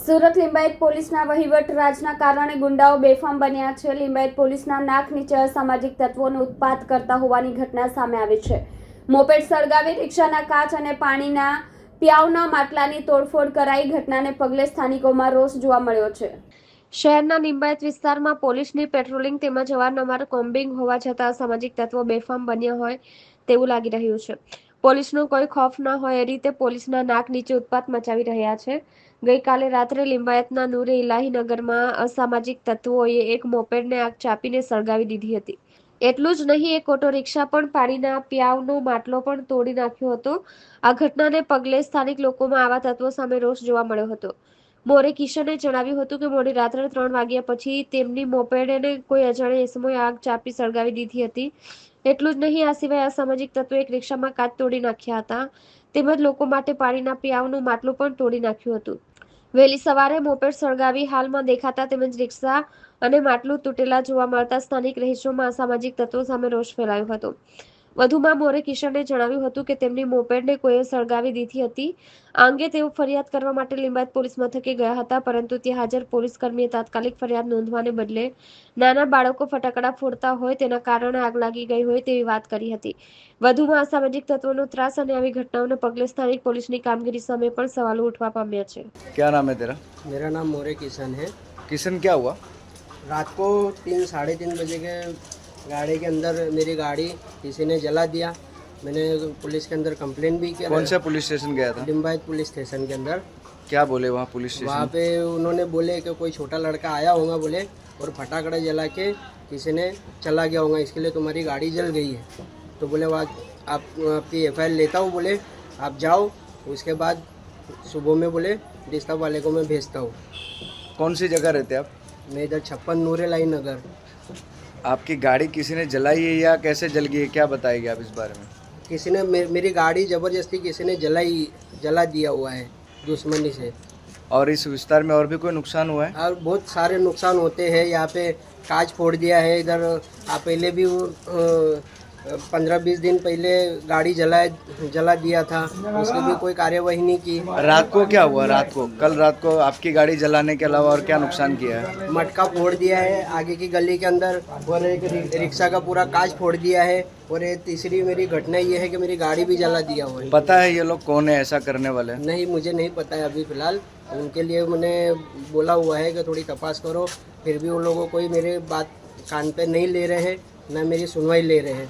સુરત લિંબાયત પોલીસના વહીવટ રાજના કારણે ગુંડાઓ બેફામ બન્યા છે. લિંબાયત પોલીસના નાક નીચે અસામાજિક તત્વોનો ઉત્પાત કરતા હોવાની ઘટના સામે આવી છે. મોપેડ સળગાવી રિક્ષાના કાચ અને પાણીના પ્યાવના માટલાની તોડફોડ કરાઈ. ઘટનાને પગલે સ્થાનિકોમાં રોષ જોવા મળ્યો છે. શહેરના લિંબાયત વિસ્તારમાં પોલીસની પેટ્રોલિંગ તેમજ અવારનવાર કોમ્બિંગ હોવા છતાં અસામાજિક તત્વો બેફામ બન્યા હોય તેવું લાગી રહ્યું છે. પોલીસનો કોઈ ખોફ ન હોય એ રીતે પોલીસના નાક નીચે ઉત્પાત મચાવી રહ્યા છે. ગઈકાલે રાત્રે લિંબાયતના નૂરે ઇલાહી નગરમાં અસામાજિક તત્વોએ એક મોપેડને આગ ચાપીને સળગાવી દીધી હતી. એટલું જ નહીં, એક ઓટો રિક્ષા પણ પાણીના પ્યાવનો માટલો પણ તોડી નાખ્યો હતો. આ ઘટનાને પગલે સ્થાનિક લોકોમાં આવા તત્વો સામે રોષ જોવા મળ્યો હતો. મોરે કિશને જણાવ્યું હતું કે મોડી રાત્રે 3 વાગ્યા પછી તેમની મોપેડને કોઈ અજાણ્યા ઇસમોએ આગ ચાપી સળગાવી દીધી હતી. એટલું જ નહીં, આ સિવાય અસામાજિક તત્વોએ એક રિક્ષામાં કાચ તોડી નાખ્યા હતા તેમજ લોકો માટે પાણીના પ્યાવનું માટલું પણ તોડી નાખ્યું હતું. વહેલી સવારે મોપેડ સળગાવી હાલમાં દેખાતા તેમજ રિક્ષા અને માટલું તૂટેલા જોવા મળતા સ્થાનિક રહીશોમાં અસામાજિક તત્વો સામે રોષ ફેલાયો હતો. વધુમાં મોરે કિશને જણાવ્યું હતું કે તેમની મોપેડને કોઈએ સળગાવી દીધી હતી. આ અંગે તેઓ ફરિયાદ કરવા માટે લિંબાયત પોલીસ મથકે ગયા હતા, પરંતુ ત્યાં હાજર પોલીસ કર્મીએ તાત્કાલિક ફરિયાદ નોંધવાને બદલે નાના બાળકો ફટાકડા ફોડતા હોય તેના કારણે આગ લાગી ગઈ હોય તેવી વાત કરી હતી. વધુમાં અસામાજિક તત્વોનો ત્રાસ અને આવી ઘટનાઓને પગલે સ્થાનિક પોલીસની કામગીરી સામે પણ સવાલો ઉઠવા પામ્યા છે. क्या नाम है तेरा? मेरा नाम मोरे किशन है। किशन, क्या हुआ? रात को 3-3:30 बजे के गाड़ी के अंदर मेरी गाड़ी किसी ने जला दिया। मैंने पुलिस के अंदर कंप्लेन भी किया। कौन सा पुलिस स्टेशन गया था? लिंबायत पुलिस स्टेशन के अंदर। क्या बोले वहाँ पुलिस वहाँ स्टेशन? पे उन्होंने बोले कि कोई छोटा लड़का आया होगा बोले और फटाकड़ा जला के किसी ने चला गया होगा, इसके लिए तुम्हारी गाड़ी जल गई है। तो बोले वहाँ आपकी FIR लेता हूँ, बोले आप जाओ, उसके बाद सुबह में बोले डिस्टर्ब वाले को मैं भेजता हूँ। कौन सी जगह रहते आप? मैं इधर 56 नूरे लाई नगर। आपकी गाड़ी किसी ने जलाई है या कैसे जल गई है, क्या बताएंगे आप इस बारे में? किसी ने मेरी गाड़ी ज़बरदस्ती किसी ने जला दिया हुआ है दुश्मनी से। और इस विस्तार में और भी कोई नुकसान हुआ है? और बहुत सारे नुकसान होते हैं। यहाँ पे कांच फोड़ दिया है। इधर पहले भी 15-20 दिन पहले गाड़ी जला दिया था, उसकी भी कोई कार्यवाही नहीं की। रात को क्या हुआ? रात को कल रात को आपकी गाड़ी जलाने के अलावा और क्या नुकसान किया है? मटका फोड़ दिया है आगे की गली के अंदर, और एक रिक्शा का पूरा कांच फोड़ दिया है। और ये तीसरी मेरी घटना ये है कि मेरी गाड़ी भी जला दिया हुआ है। पता है ये लोग कौन है ऐसा करने वाले? नहीं, मुझे नहीं पता है अभी फ़िलहाल। उनके लिए मैंने बोला हुआ है कि थोड़ी तपास करो, फिर भी उन लोगों कोई मेरे बात कान पे नहीं ले रहे हैं, ना मेरी सुनवाई ले रहे हैं।